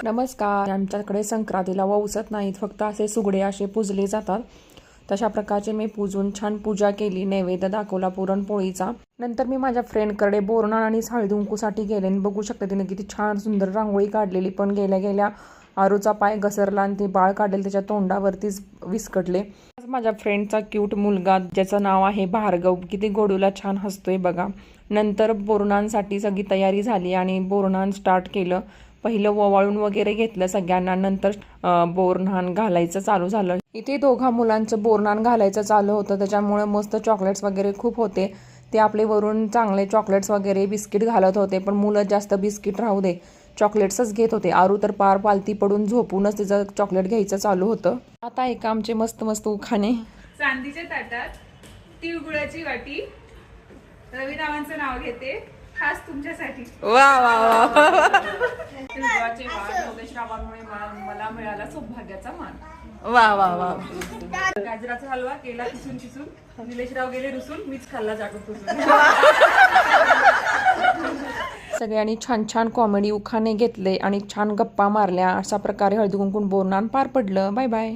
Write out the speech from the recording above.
नमस्कार. आमच्याकडे संक्रांतीला वौसत नाहीत, फक्त असे सुगडे असे पूजले जातात. तशा प्रकारचे मी पूजून छान पूजा केली, नैवेद्य दाखवला पुरणपोळीचा. नंतर मी माझ्या फ्रेंडकडे बोरनान आणि हळदी कुंकूसाठी गेले. बघू शकता तिने किती छान सुंदर रांगोळी काढलेली, पण गेल्या गेल्या आरूचा पाय घसरला आणि ते बाळ काढलेलं त्याच्या तोंडावरतीच विस्कटले. माझ्या फ्रेंडचा क्यूट मुलगा ज्याचं नाव आहे भार्गव, किती गोडूला छान हसतोय बघा. नंतर बोरनांसाठी सगळी तयारी झाली आणि बोरनान स्टार्ट केलं. पहिलं ओवाळून वगैरे घेतलं सगळ्यांना, नंतर बोरनान घालायचं चालू झालं. इथे दोघा मुलांचं बोरनान घालायचं चालू होतं, त्याच्यामुळे मस्त चॉकलेट्स वगैरे खूप होते. ते आपले वरून चांगले चॉकलेट्स वगैरे बिस्किट घालत होते, पण मुलं जास्त बिस्किट राहू दे चॉकलेट्सच घेत होते. आरू तर पार पालती पडून झोपूनच तिचं चॉकलेट घ्यायचं चालू होतं. आता एक आमचे मस्त मस्त उखाणे. चांदीच्या ताटात तिळगुळाची वाटी, रवी नावांचं नाव घेते, खास तुमच्यासाठी. वा वा वा. तिळगुळाचे वाण योगेश्वरामुळे मला मिळाला सौभाग्याचा मान. वा वा वा. गाजराचा हलवा केला किसून किसून, निलेशराव गेले रुसून, मीच खाल्ला जागो. सगळ्यांनी छान छान कॉमेडी उखाणे घेतले आणि छान गप्पा मारल्या. अशा प्रकारे हळदी कुंकून बोरनान पार पडलं. Bye bye.